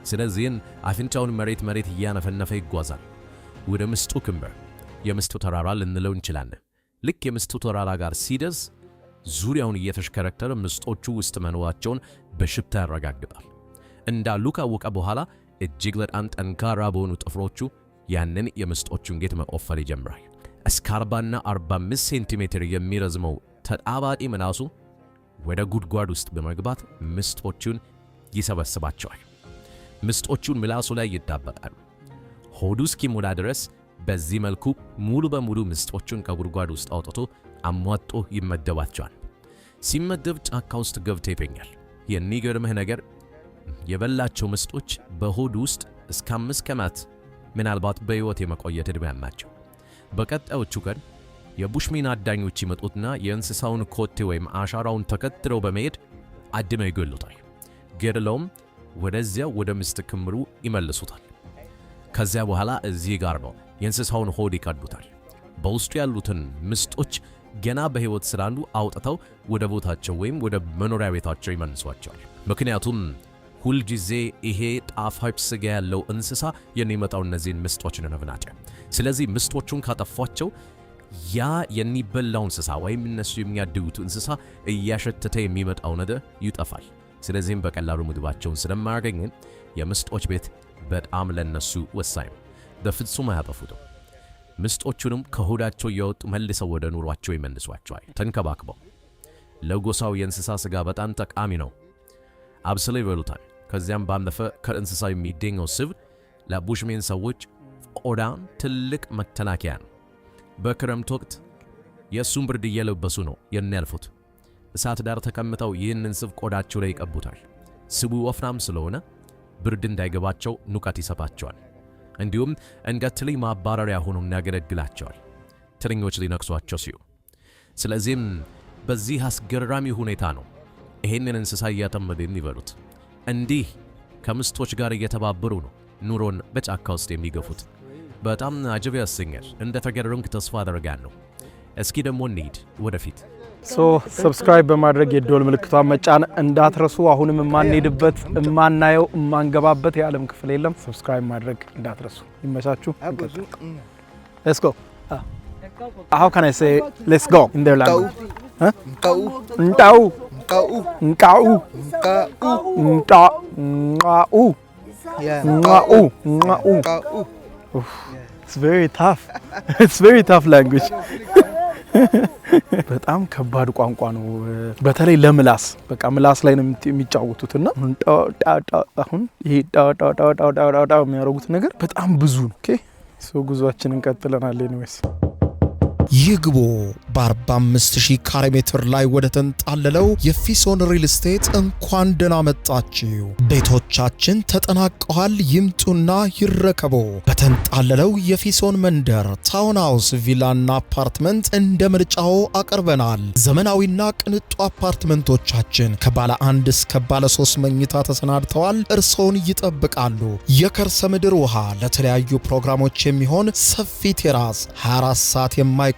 ስለዚህም አፍንጫውን መሬት እያነፈነፈ ይጓዛል ወደ ምስጡ ክምር የምስጡ ተራራ ልንለው እንችላለን። ልክ የምስጡ ተራራ ጋር ሲደርስ ዙሪያውን እየተሽከረከረ ምስጦቹ ውስጥ መኖራቸውን በሽታ ያረጋግጣል። እንዳሉ ካወቀ በኋላ እጅግ በጣም ጠንካራ በሆኑ ጥፍሮቹ ያንን የምስጦቹን ጌት መቆፈር ይጀምራል። እስከ 40 እና 45 ሴንቲሜትር የሚረዝመው ተጣባቂ ምላሱ ወደ ጉድጓድ ውስጥ በመግባት ምስጦቹን ይሰበስባቸዋል። ምስጦቹን ምላሱ ላይ ይጣበቃሉ። ሆዱ እስኪሞላ ድረስ በዚህ መልኩ ሙሉ በሙሉ ምስጦቹን ከጉድጓድ ውስጥ አውጥቶ አሟጦ ይመደባቸዋል። ሲመደብ ጫካ ውስጥ ገብቶ ይገኛል። የሚገርምህ ነገር የበላቸው ምስጦች በሆዱ ውስጥ እስከ 5 ቀናት ምናልባት በሕይወት የመቆየት ዕድሜ አላቸው። በቀጣዮቹ ቀን የቡሽሚን አዳኞች ይመጡትና የእንስሳውን ኮቴ ወይም አሻራውን ተከትለው በመሄድ አድመው ይገሉታል። ገድለውም ወደዚያው ወደ ምስጥ ክምሩ ይመልሱታል። ከዚያ በኋላ እዚህ ጋር ነው የእንስሳውን ሆድ ይቀዱታል። በውስጡ ያሉትን ምስጦች ገና በሕይወት ስላሉ አውጥተው ወደ ቦታቸው ወይም ወደ መኖሪያ ቤታቸው ይመልሷቸዋል። ምክንያቱም ሁልጊዜ ይሄ ጣፋጭ ስጋ ያለው እንስሳ የሚመጣው እነዚህን ምስጦችን ነብናቸው። ስለዚህ ምስጦቹን ካጠፏቸው ያ የሚበላው እንስሳ ወይም እነሱ የሚያድጉት እንስሳ እያሸተተ የሚመጣው ነገር ይጠፋል። ስለዚህም በቀላሉ ምግባቸውን ስለማያገኙ የምስጦች ቤት በጣም ለነሱ ወሳኝ ነው። በፍጹም አያጠፉትም። ምስጦቹንም ከሆዳቸው እያወጡ መልሰው ወደ ኑሯቸው ይመልሷቸዋል ተንከባክበው። ለጎሳው የእንስሳ ስጋ በጣም ጠቃሚ ነው። አብስለው ይበሉታል። ከዚያም ባለፈ ከእንስሳው የሚገኘው ስብ ለቡሽሜን ሰዎች ቆዳን ትልቅ መከላከያ ነው። በክረምት ወቅት የእሱን ብርድ እየለበሱ ነው የሚያልፉት። እሳት ዳር ተቀምጠው ይህንን ስብ ቆዳቸው ላይ ይቀቡታል። ስቡ ወፍራም ስለሆነ ብርድ እንዳይገባቸው ሙቀት ይሰጣቸዋል። እንዲሁም እንደ ትንኝ ማባረሪያ ሆኖ ያገለግላቸዋል ትንኞች ሊነክሷቸው ሲሉ። ስለዚህም በዚህ አስገራሚ ሁኔታ ነው ይሄንን እንስሳ እያጠመዱ የሚበሉት። እንዲህ ከምስጦች ጋር እየተባበሩ ነው ኑሮን በጫካ ውስጥ የሚገፉት። በጣም አጀብ ያሰኛል። እንደተገረምክ ተስፋ አደርጋለሁ። እስኪ ደግሞ እንሂድ ወደፊት። ሰብስክራይብ በማድረግ የደወል ምልክቷን መጫን እንዳትረሱ። አሁንም የማንሄድበት የማናየው የማንገባበት የዓለም ክፍል የለም። ሰብስክራይብ ማድረግ እንዳትረሱ። ይመቻችሁ። Let's go. How can I say let's go in their language? Huh? Nkau. Nkau. Yeah. Nkau. It's very tough language. በጣም ከባድ ቋንቋ ነው በተለይ ለምላስ በቃ ምላስ ላይ ነው የሚጫወቱትና አሁን ይሄ ዳው የሚያደርጉት ነገር በጣም ብዙ ነው ኦኬ ሶ ጉዟችንን ቀጥለናል ኤኒዌይስ ይግቦ በ45000 ካሬ ሜትር ላይ ወደ ተንጣለለው የፊሶን ሪል ስቴት እንኳን ደህና መጣችሁ ቤቶቻችን ተጠናቀዋል ይምጡና ይረከቡ በተንጣለለው የፊሶን መንደር ታውን ሃውስ ቪላና አፓርትመንት እንደ ምርጫው አቀርበናል ዘመናዊና ቅንጡ አፓርትመንቶቻችን ከባለ 1 እስከ ባለ 3 መኝታ ተሰናድተዋል እርሶን ይጠብቃሉ የከርሰ ምድር ውሃ ለተለያዩ ፕሮግራሞች የሚሆን ሰፊ ቴራስ 24 ሰዓት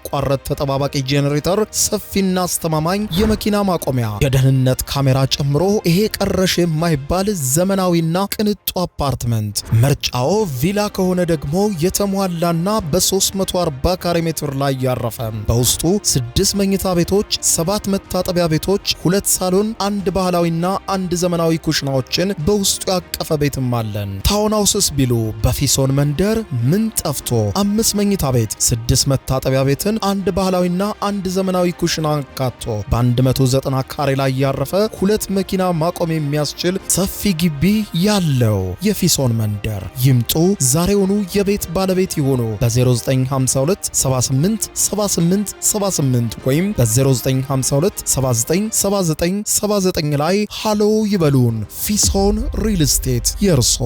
ቋረት ተጠባባቂ ጄነሬተር ሰፊና አስተማማኝ የመኪና ማቆሚያ የደህንነት ካሜራ ጨምሮ ይሄ ቀረሽ የማይባል ዘመናዊና ቅንጡ አፓርትመንት ምርጫው ቪላ ከሆነ ደግሞ የተሟላና በ340 ካሬ ሜትር ላይ ያረፈ በውስጡ 6 መኝታ ቤቶች 7 መታጠቢያ ቤቶች 2 ሳሎን 1 ባህላዊና 1 ዘመናዊ ኩሽናዎችን በውስጡ ያቀፈ ቤትም አለን ታውን ሃውስስ ቢሉ በፊሶን መንደር ምን ጠፍቶ 5 መኝታ ቤት 6 መታጠቢያ ቤት አንድ ባህላዊና አንድ ዘመናዊ ኩሽና ካቶ በ190 ካሬ ላይ ያረፈ 2 መኪና ማቆም የሚያስችል ሰፊ ግቢ ያለው የፊሶን መንደር ይምጡ ዛሬውኑ የቤት ባለቤት ይሆኑ በ0952 78 78 78 ወይም በ0952 79 79 79 ላይ ሃሎ ይበሉን ፊሶን ሪል ስቴት የርሶ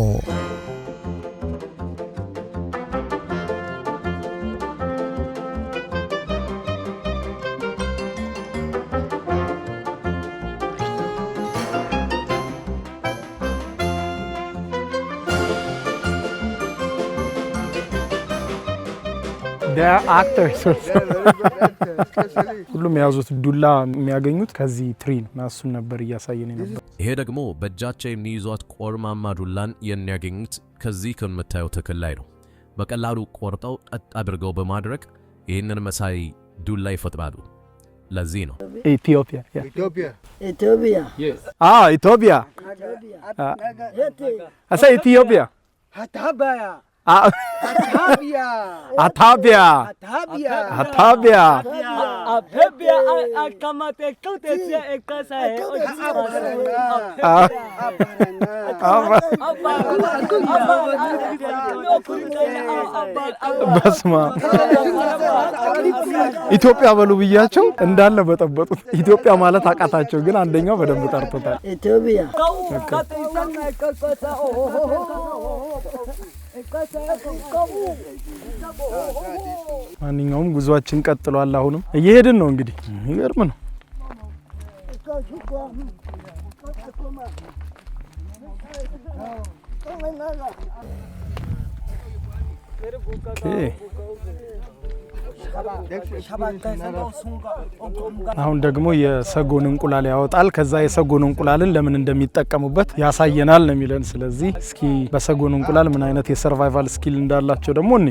They are actors. ሁሉም ያዙት ዱላ የሚያገኙት ከዚህ ትሪ ነው እሱን ነበር ያሳየኝ ነበር ይሄ ደግሞ በእጃቸው የሚይዟት ቆርማማ ዱላን የሚያገኙት ከዚህ ከምታዩት ተክል ላይ ነው በቀላሉ ቆርጠው ቀጥ አድርገው በማድረግ ይሄንን መሳይ ዱላ ይፈጥራሉ ለዚህ ነው ኢትዮጵያ Yes. ኢትዮጵያ I say Ethiopia Atabia. Apebia akamate kutesia ekasa በስማ ኢትዮጵያ በሉ ብያቸው እንዳለ በጠበጡት ኢትዮጵያ ማለት አቃታቸው ግን አንደኛው በደንብ ጠርቶታል ኢትዮጵያ ማንኛውም ጉዟችን ቀጥሏል አሁንም እየሄድን ነው እንግዲህ ይገርም ነው አሁን ደግሞ የሰጎን እንቁላል ያወጣል ከዛ የሰጎን እንቁላልን ለምን እንደሚጠቀሙበት ያሳየናል ነው የሚለን ስለዚህ እስኪ በሰጎን እንቁላል ምን አይነት የሰርቫይቫል ስኪል እንዳላቸው ደግሞ እኔ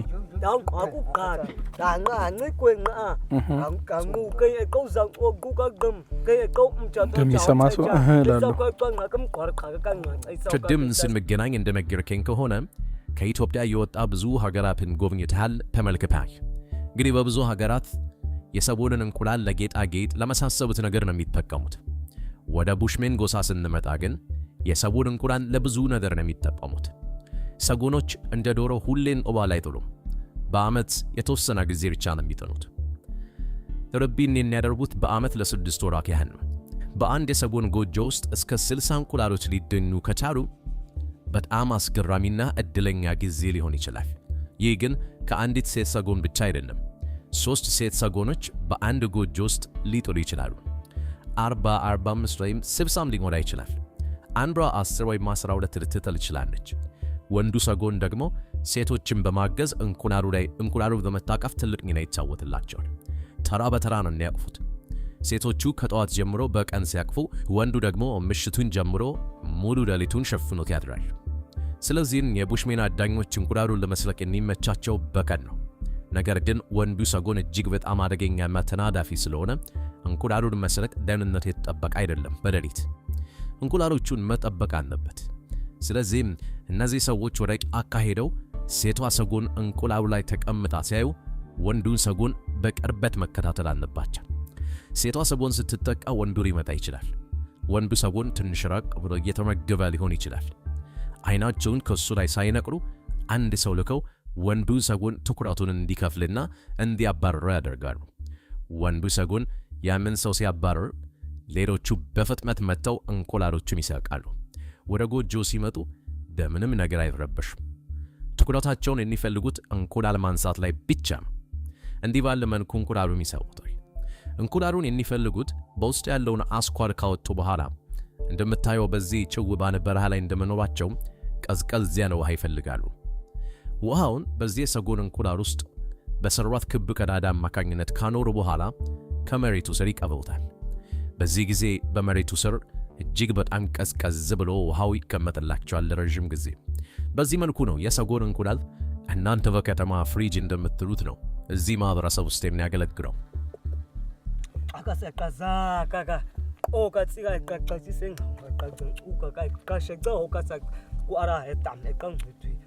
እንደሚሰማ ሰው ቅድም ስንገናኝ እንደነገርከኝ ከሆነ ከኢትዮጵያ የወጣ ብዙ ሀገራትን ጎብኝተሃል ተመልክተሃል እንግዲህ በብዙ ሀገራት የሰጎንን እንቁላል ለጌጣጌጥ ለመሳሰሉት ነገር ነው የሚጠቀሙት ወደ ቡሽሜን ጎሳ ስንመጣ ግን የሰጎን እንቁላል ለብዙ ነገር ነው የሚጠቀሙት ሰጎኖች እንደ ዶሮ ሁሌ እንቁላል አይጥሉም በአመት የተወሰነ ጊዜ ብቻ ነው የሚጥሉት ርቢን የሚያደርጉት በአመት ለ6 ወራት ያህል ነው በአንድ የሰጎን ጎጆ ውስጥ እስከ 60 እንቁላሎች ሊገኙ ከቻሉ በጣም አስገራሚና እድለኛ ጊዜ ሊሆን ይችላል ይህ ግን ከአንዲት ሴት ሰጎን ብቻ አይደለም 3 ሴት ሰጎኖች በአንድ ጎጆ ውስጥ ሊጥሉ ይችላሉ 40 45 ወይም 60 ሊሞላ ይችላል አንዷ 10 ወይም 12 ልትጥል ይችላልች ወንዱ ሰጎን ደግሞ ሴቶችን በማገዝ እንቁላሉ በመታቀፍ ትልቅ ሚና ይጫወትላቸዋል ተራ በተራ ነው የሚያቅፉት ሴቶቹ ከጠዋት ጀምሮ በቀን ሲያቅፉ ወንዱ ደግሞ ምሽቱን ጀምሮ ሙሉ ሌሊቱን ሸፍኖት ያድራል ስለዚህ የቡሽሜን አዳኞች እንቁላሉን ለመስለቅ የሚመቻቸው በቀን ነው ነገር ግን ወንዱ ሰጎን እጅግ በጣም አደገኛና ተናዳፊ ስለሆነ እንቁላሉን መስለቅ ደህንነቱ የተጠበቀ አይደለም በሌሊት እንቁላሎቹን መጠበቅ አለበት ስለዚህ እነዚህ ሰዎች ወደ ጫካ ሄደው ሴቷ ሰጎን እንቁላሉ ላይ ተቀምጣ ሲያዩ ወንዱን ሰጎን በቅርበት መከታተል አለባቸው። ሴቷ ሰጎን ስትጠቃ ወንዱ ሊመጣ ይችላል። ወንዱ ሰጎን ትንሽ ራቅ ብሎ እየተመገበ ሊሆን ይችላል። አይናቸውን ከሱ ላይ ሳይነቅሉ አንድ ሰው ልከው ወንዱ ሰጎን ትኩረቱን እንዲከፍልና እንዲያባርር ያደርጋሉ። ወንዱ ሰጎን ያንን ሰው ሲያባርር ሌሎቹ በፍጥነት መጥተው እንቁላሎቹን ይሰቃሉ። ወደ ጎጆ ሲመጡ በምንም ነገር አይረበሹም። ትኩረታቸውን የሚፈልጉት እንቁላል ማንሳት ላይ ብቻ ነው። እንዲህ ባለ መልኩ እንቁላሉን ይሰውታል። እንቁላሉን የሚፈልጉት በውስጥ ያለውን አስኳል ካወጡ በኋላ እንደምታየው በዚህ ጭው ባለ በረሃ ላይ እንደመኖራቸው ቀዝቀዝ ያለ ውሃ ይፈልጋሉ። ውሃውን በዚህ ሰጎን እንቁላል ውስጥ በሰሯት ክብ ቀዳዳ አማካኝነት ካኖሩ በኋላ ከመሬቱ ስር ይቀበውታል። በዚህ ጊዜ በመሬቱ ስር እጅግ በጣም ቀዝቀዝ ብሎ ውሃው ይቀመጥላቸዋል ለረጅም ጊዜ። በዚህ መልኩ ነው የሰጎን እንቁላል እናንተ በከተማ ፍሪጅ እንደምትሉት ነው እዚህ ማህበረሰብ ውስጥ የሚያገለግለው። አካሰካዛ ካካ ኦካጽጋ ካካሲሰን ካካ ካሸጋ ኦካሳ ቁአራ እጣም ለቀን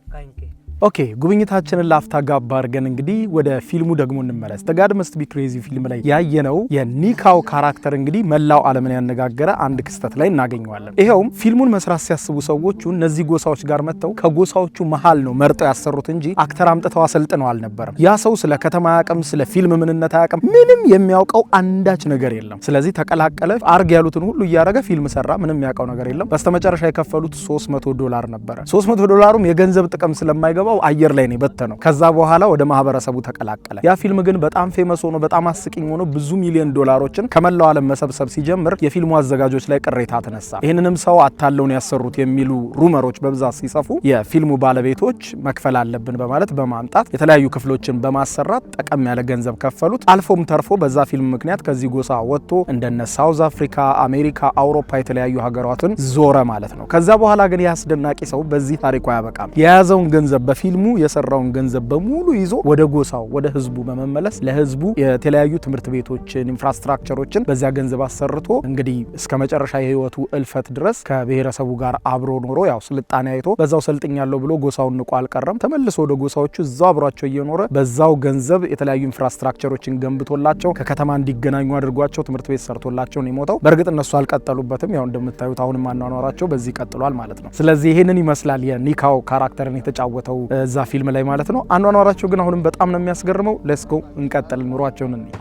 ካንኬ ኦኬ ጉብኝታችንን ላፍታ ጋባ አድርገን እንግዲህ ወደ ፊልሙ ደግሞ እንመለስ። The God Must Be Crazy ፊልም ላይ ያየነው የኒካው ካራክተር እንግዲህ መላው ዓለምን ያነጋገረ አንድ ክስተት ላይ እናገኘዋለን። ይሄውም ፊልሙን መስራት ሲያስቡ ሰዎቹ እነዚህ ጎሳዎች ጋር መጥተው ከጎሳዎቹ መሃል ነው መርጠው ያሰሩት እንጂ አክተር አምጥተው አሰልጥነው አልነበረም። ያ ሰው ስለ ከተማ ያቀም ስለ ፊልም ምንነት ያቀም ምንም የሚያውቀው አንዳች ነገር የለም። ስለዚህ ተቀላቀለ፣ አርግ ያሉትን ሁሉ እያረገ ፊልም ሰራ። ምንም ያውቀው ነገር የለም። በስተመጨረሻ የከፈሉት $300 ነበረ። $300 የገንዘብ ጥቅም ስለማይገባ አየር ላይ ነው በተነው። ከዛ በኋላ ወደ ማህበረሰቡ ተቀላቀለ። ያ ፊልም ግን በጣም ፌመስ ሆኖ በጣም አስቂኝ ሆኖ ብዙ ሚሊዮን ዶላሮችን ከመላው ዓለም መሰብሰብ ሲጀምር የፊልሙ አዘጋጆች ላይ ቅሬታ ተነሳ። ይሄንንም ሰው አታለውን ያሰሩት የሚሉ ሩመሮች በብዛት ሲሰፉ የፊልሙ ባለቤቶች መክፈል አለብን በማለት በማምጣት የተለያዩ ክፍሎችን በማሰራት ጠቀም ያለ ገንዘብ ከፈሉት። አልፎም ተርፎ በዛ ፊልም ምክንያት ከዚህ ጎሳ ወጥቶ እንደነ ሳውዝ አፍሪካ፣ አሜሪካ፣ አውሮፓ የተለያዩ ሀገራትን ዞረ ማለት ነው። ከዛ በኋላ ግን ያስደናቂ ሰው በዚህ ታሪኩ ያበቃም። የያዘውን ገንዘብ ፊልሙ የሰራውን ገንዘብ በሙሉ ይዞ ወደ ጎሳው ወደ ህዝቡ በመመለስ ለህዝቡ የተለያዩ ትምህርት ቤቶችን ኢንፍራስትራክቸሮችን በዚያ ገንዘብ አሰርቶ እንግዲህ እስከ መጨረሻ የህይወቱ እልፈት ድረስ ከብሔረሰቡ ጋር አብሮ ኖሮ ያው ስልጣኔ አይቶ በዛው ሰልጥኛለሁ ብሎ ጎሳውን ንቆ አልቀረም። ተመልሶ ወደ ጎሳዎቹ እዛው አብሯቸው እየኖረ በዛው ገንዘብ የተለያዩ ኢንፍራስትራክቸሮችን ገንብቶላቸው ከከተማ እንዲገናኙ አድርጓቸው ትምህርት ቤት ሰርቶላቸው ነው የሞተው። በእርግጥ እነሱ አልቀጠሉበትም። ያው እንደምታዩት አሁን ማናኗራቸው በዚህ ቀጥሏል ማለት ነው። ስለዚህ ይሄንን ይመስላል የኒካው ካራክተርን የተጫወተው እዛ ፊልም ላይ ማለት ነው። አኗኗራቸው ግን አሁንም በጣም ነው የሚያስገርመው። ሌትስ ጎ እንቀጥል ኑሯቸውን እንይ።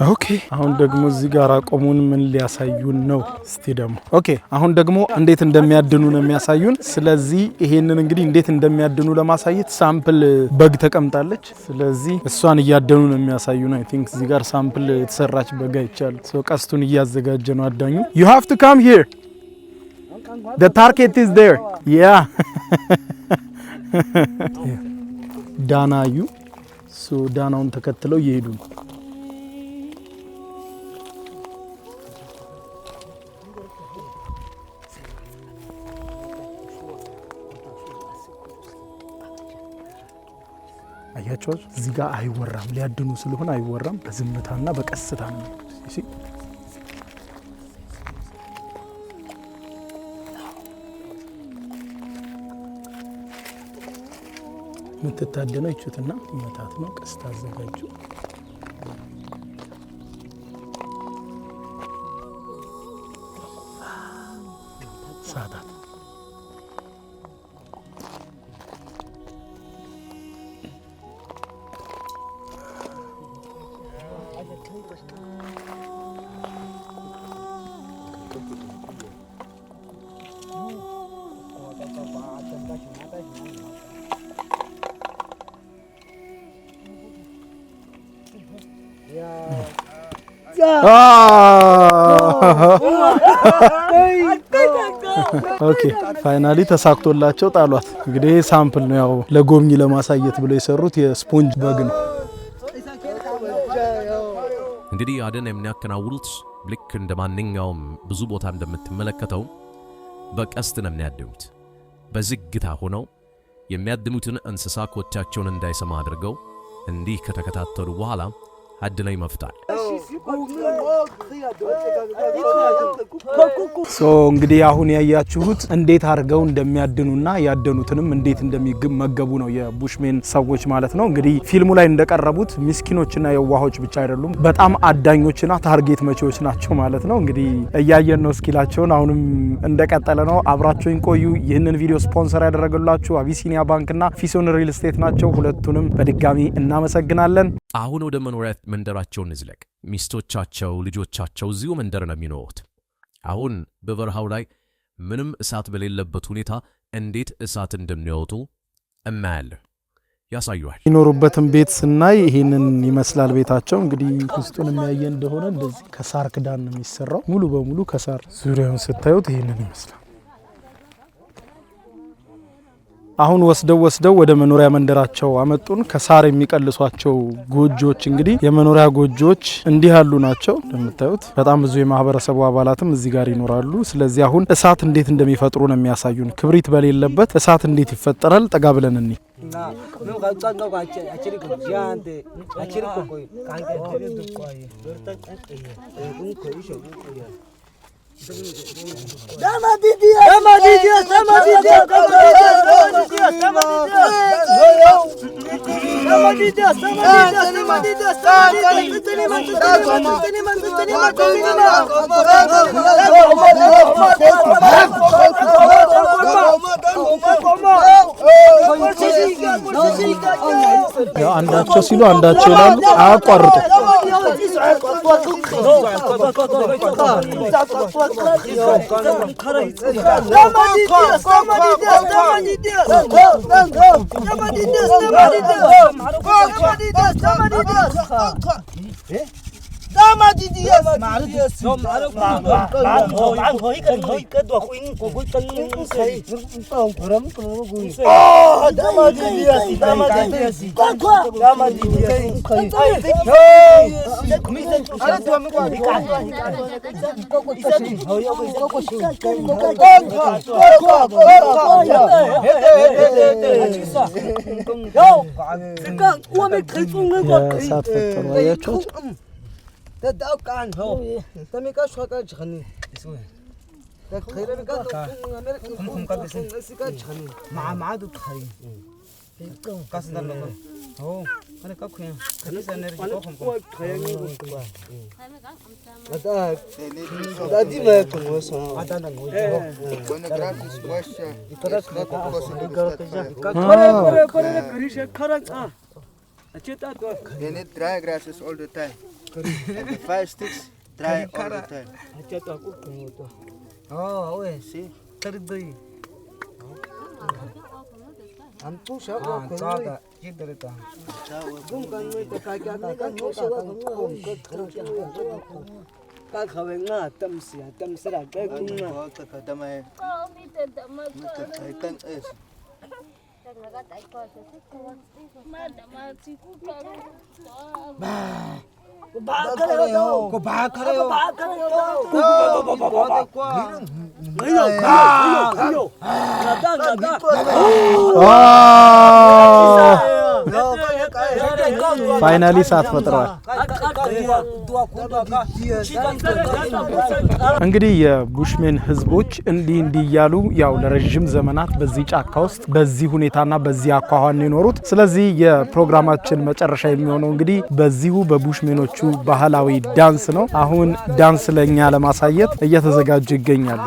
ኦኬ አሁን ደግሞ እዚህ ጋር አቆሙን። ምን ሊያሳዩን ነው? እስቲ ደግሞ ኦኬ አሁን ደግሞ እንዴት እንደሚያድኑ ነው የሚያሳዩን። ስለዚህ ይሄንን እንግዲህ እንዴት እንደሚያድኑ ለማሳየት ሳምፕል በግ ተቀምጣለች። ስለዚህ እሷን እያደኑ ነው የሚያሳዩን። አይ ቲንክ እዚህ ጋር ሳምፕል የተሰራች በግ አይቻል። ሶ ቀስቱን እያዘጋጀ ነው አዳኙ። you have to come here. The target is there. Yeah. ዳናዩ ሶ ዳናውን ተከትለው እየሄዱ ነው። አያቸው እዚህ ጋር አይወራም። ሊያድኑ ስለሆነ አይወራም። በዝምታና በቀስታ ነው። እሺ ምትታደነው ይቹትና መታት ነው። ቀስታ አዘጋጁ። ሳታት ኦኬ ፋይናሊ ተሳክቶላቸው ጣሏት። እንግዲህ ሳምፕል ነው ያው ለጎብኚ ለማሳየት ብለው የሰሩት የስፖንጅ በግ ነው። እንግዲህ አደን የሚያከናውኑት ልክ እንደማንኛውም ብዙ ቦታ እንደምትመለከተው በቀስት ነው የሚያድኑት። በዝግታ ሆነው የሚያድኑትን እንስሳ ኮቻቸውን እንዳይሰማ አድርገው እንዲህ ከተከታተሉ በኋላ አድነው ይመፍታል። እንግዲህ አሁን ያያችሁት እንዴት አድርገው እንደሚያድኑና ያደኑትንም እንዴት እንደሚመገቡ ነው የቡሽሜን ሰዎች ማለት ነው። እንግዲህ ፊልሙ ላይ እንደቀረቡት ምስኪኖችና የዋሆች ብቻ አይደሉም፣ በጣም አዳኞችና ታርጌት መቼዎች ናቸው ማለት ነው። እንግዲህ እያየን ነው ስኪላቸውን፣ አሁንም እንደቀጠለ ነው። አብራችሁን ቆዩ። ይህንን ቪዲዮ ስፖንሰር ያደረገላችሁ አቢሲኒያ ባንክና ፊሶን ሪል ስቴት ናቸው። ሁለቱንም በድጋሚ እናመሰግናለን። አሁን ወደ መኖሪያ መንደራቸው እንዝለቅ። ሚስቶቻቸው፣ ልጆቻቸው እዚሁ መንደር ነው የሚኖሩት። አሁን በበረሃው ላይ ምንም እሳት በሌለበት ሁኔታ እንዴት እሳት እንደሚያወጡ እናያለን። ያሳዩዋል። የሚኖሩበትን ቤት ስናይ ይሄንን ይመስላል ቤታቸው። እንግዲህ ውስጡን የሚያየ እንደሆነ እንደዚህ ከሳር ክዳን ነው የሚሰራው። ሙሉ በሙሉ ከሳር ዙሪያውን ስታዩት ይሄንን ይመስላል። አሁን ወስደው ወደ መኖሪያ መንደራቸው አመጡን። ከሳር የሚቀልሷቸው ጎጆዎች እንግዲህ የመኖሪያ ጎጆዎች እንዲህ ያሉ ናቸው። እንደምታዩት በጣም ብዙ የማህበረሰቡ አባላትም እዚህ ጋር ይኖራሉ። ስለዚህ አሁን እሳት እንዴት እንደሚፈጥሩ ነው የሚያሳዩን። ክብሪት በሌለበት እሳት እንዴት ይፈጠራል? ጠጋ ብለን እንይ። አንዳቸው ሲሉ አንዳቸው ይላሉ፣ አያቋርጡ። تدعوكان هو تميكاش خاكا جخني اسوي تخيل بك كم كاسكا جخني مع دو تخري كاس دلو هو انا كاكوين كني سنر كوكم خياني هذا دي ما يكون وسا هذا نغو وانا جرافيس واش يترك كره كريش كران اچتا تو they need dry grasses all the time. 5 sticks dry all the time. اچتا کو تو اوه سي تردي हम तो सब चाहता ये डरता तुम kan में तो क्या का खावेंगा तम से के कुना तो कदम है kan es ፋይናሊ እሳት ፈጥረዋል። እንግዲህ የቡሽሜን ህዝቦች እንዲህ እያሉ ያው ለረጅም ዘመናት በዚህ ጫካ ውስጥ በዚህ ሁኔታና በዚህ አኳኋን የኖሩት። ስለዚህ የፕሮግራማችን መጨረሻ የሚሆነው እንግዲህ በዚሁ በቡሽሜኖቹ ባህላዊ ዳንስ ነው። አሁን ዳንስ ለኛ ለማሳየት እየተዘጋጁ ይገኛሉ።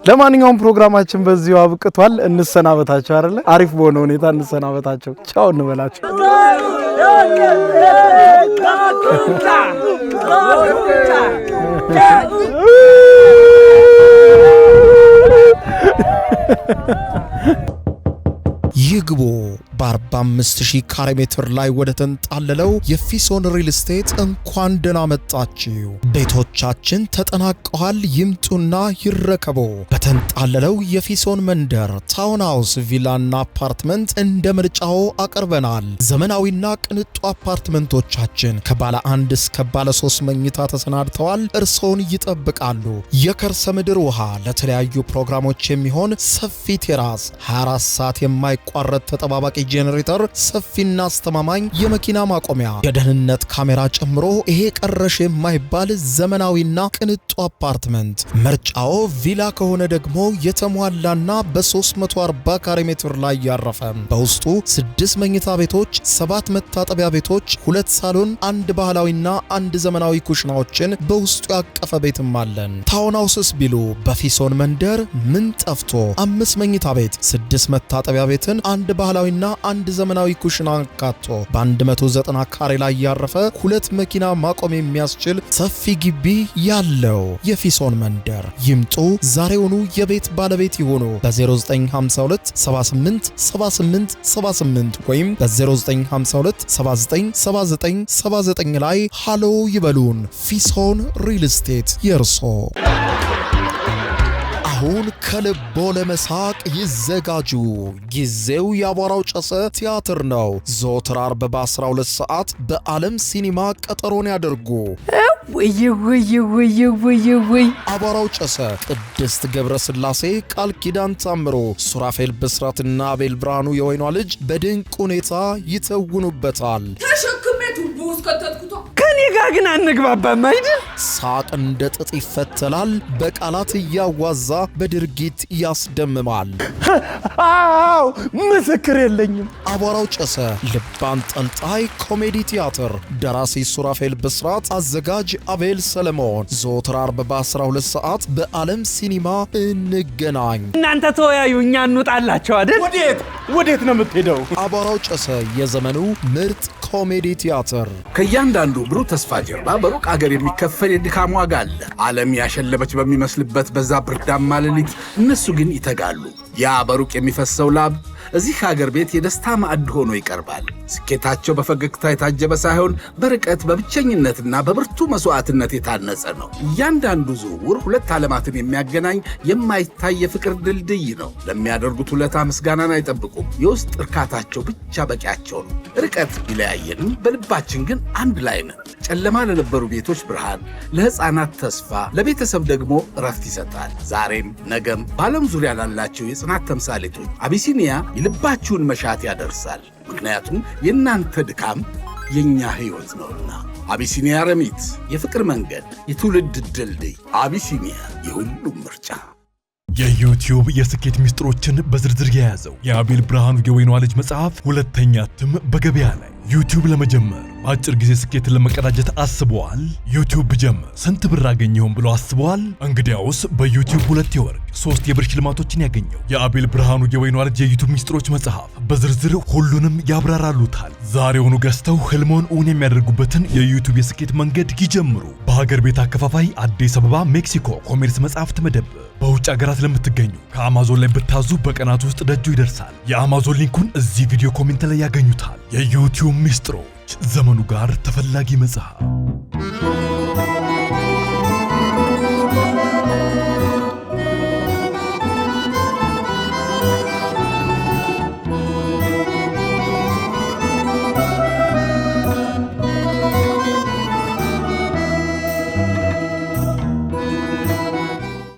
ለማንኛውም ፕሮግራማችን በዚሁ አብቅቷል። እንሰናበታቸው አይደለ? አሪፍ በሆነ ሁኔታ እንሰናበታቸው። ቻው እንበላቸው። ይግቡ በ45000 ካሬ ሜትር ላይ ወደ ተንጣለለው የፊሶን ሪል ስቴት እንኳን ደህና መጣችሁ። ቤቶቻችን ተጠናቀዋል። ይምጡና ይረከቡ። በተንጣለለው የፊሶን መንደር ታውን ሃውስ፣ ቪላና አፓርትመንት እንደ ምርጫው አቅርበናል። ዘመናዊና ቅንጡ አፓርትመንቶቻችን ከባለ 1 እስከ ባለ 3 መኝታ ተሰናድተዋል። እርሶን ይጠብቃሉ። የከርሰ ምድር ውሃ፣ ለተለያዩ ፕሮግራሞች የሚሆን ሰፊ ቴራስ፣ 24 ሰዓት የማይቋረጥ ተጠባባቂ ጄኔሬተር፣ ሰፊና አስተማማኝ የመኪና ማቆሚያ፣ የደህንነት ካሜራ ጨምሮ ይሄ ቀረሽ የማይባል ዘመናዊና ቅንጡ አፓርትመንት። ምርጫው ቪላ ከሆነ ደግሞ የተሟላና በ340 ካሬ ሜትር ላይ ያረፈ በውስጡ 6 መኝታ ቤቶች፣ 7 መታጠቢያ ቤቶች፣ 2 ሳሎን፣ 1 ባህላዊና 1 ዘመናዊ ኩሽናዎችን በውስጡ ያቀፈ ቤትም አለን። ታውን ሃውስስ ቢሉ በፊሶን መንደር ምን ጠፍቶ 5 መኝታ ቤት፣ 6 መታጠቢያ ቤትን፣ 1 ባህላዊና 1 ዘመናዊ ኩሽና አካቶ በ190 ካሬ ላይ ያረፈ 2 መኪና ማቆም የሚያስችል ሰፊ ግቢ ያለው የፊሶን መንደር። ይምጡ፣ ዛሬውኑ የቤት ባለቤት ይሆኑ። በ0952 78 78 78 ወይም በ0952 79 79 79 ላይ ሃሎ ይበሉን። ፊሶን ሪል ስቴት የርሶ። አሁን ከልቦ ለመሳቅ ይዘጋጁ። ጊዜው የአቧራው ጨሰ ቲያትር ነው። ዘወትር ዓርብ በ12 ሰዓት በዓለም ሲኒማ ቀጠሮን ያደርጉ። ወይ አቧራው ጨሰ፣ ቅድስት ገብረ ስላሴ፣ ቃል ኪዳን ታምሮ፣ ሱራፌል ብስራትና አቤል ብርሃኑ የወይኗ ልጅ በድንቅ ሁኔታ ይተውኑበታል። ከኔ ጋር ግን አንግባባም አይደል? ሳቅ እንደ ጥጥ ይፈተላል። በቃላት እያዋዛ በድርጊት ያስደምማል። አው ምስክር የለኝም። አቧራው ጨሰ ልብ አንጠልጣይ ኮሜዲ ቲያትር። ደራሲ ሱራፌል ብስራት፣ አዘጋጅ አቤል ሰለሞን። ዘወትር ዓርብ በ12 ሰዓት በዓለም ሲኒማ እንገናኝ። እናንተ ተወያዩ፣ እኛ እንውጣላቸው አይደል? ወዴት ነው የምትሄደው? አቧራው ጨሰ የዘመኑ ምርጥ ኮሜዲ ቲያትር። ከእያንዳንዱ ብሩህ ተስፋ ጀርባ በሩቅ አገር የሚከፈል የድካም ዋጋ አለ። ዓለም ያሸለበች በሚመስልበት በዛ ብርዳማ ሌሊት እነሱ ግን ይተጋሉ። ያ በሩቅ የሚፈሰው ላብ እዚህ ሀገር ቤት የደስታ ማዕድ ሆኖ ይቀርባል። ስኬታቸው በፈገግታ የታጀበ ሳይሆን በርቀት በብቸኝነትና በብርቱ መስዋዕትነት የታነጸ ነው። እያንዳንዱ ዝውውር 2 ዓለማትን የሚያገናኝ የማይታይ የፍቅር ድልድይ ነው። ለሚያደርጉት ውለታ ምስጋናን አይጠብቁም። የውስጥ እርካታቸው ብቻ በቂያቸው ነው። ርቀት ቢለያየንም በልባችን ግን አንድ ላይ ነን። ጨለማ ለነበሩ ቤቶች ብርሃን፣ ለሕፃናት ተስፋ፣ ለቤተሰብ ደግሞ እረፍት ይሰጣል። ዛሬም ነገም በዓለም ዙሪያ ላላቸው የጽናት ተምሳሌቶች አቢሲኒያ የልባችሁን መሻት ያደርሳል። ምክንያቱም የእናንተ ድካም የእኛ ሕይወት ነውና። አቢሲኒያ ረሚት፣ የፍቅር መንገድ፣ የትውልድ ድልድይ። አቢሲኒያ የሁሉም ምርጫ። የዩቲዩብ የስኬት ሚስጥሮችን በዝርዝር የያዘው የአቤል ብርሃኑ የወይኗ ልጅ መጽሐፍ 2ኛ እትም በገበያ ላይ። ዩቲዩብ ለመጀመር በአጭር ጊዜ ስኬትን ለመቀዳጀት አስበዋል? ዩቲዩብ ብጀምር ስንት ብር አገኘሁም ብሎ አስበዋል? እንግዲያውስ በዩቲዩብ 2 የወርቅ 3 የብር ሽልማቶችን ያገኘው የአቤል ብርሃኑ የወይኗ ልጅ የዩቲዩብ ሚስጥሮች መጽሐፍ በዝርዝር ሁሉንም ያብራራሉታል። ዛሬውኑ ገዝተው ህልሞን እውን የሚያደርጉበትን የዩቲዩብ የስኬት መንገድ ይጀምሩ። በሀገር ቤት አከፋፋይ አዲስ አበባ ሜክሲኮ ኮሜርስ መጽሐፍት መደብር። በውጭ ሀገራት ለምትገኙ ከአማዞን ላይ ብታዙ በቀናት ውስጥ ደጁ ይደርሳል። የአማዞን ሊንኩን እዚህ ቪዲዮ ኮሜንት ላይ ያገኙታል። የዩቲዩብ ሚስጥሮች፣ ዘመኑ ጋር ተፈላጊ መጽሐፍ።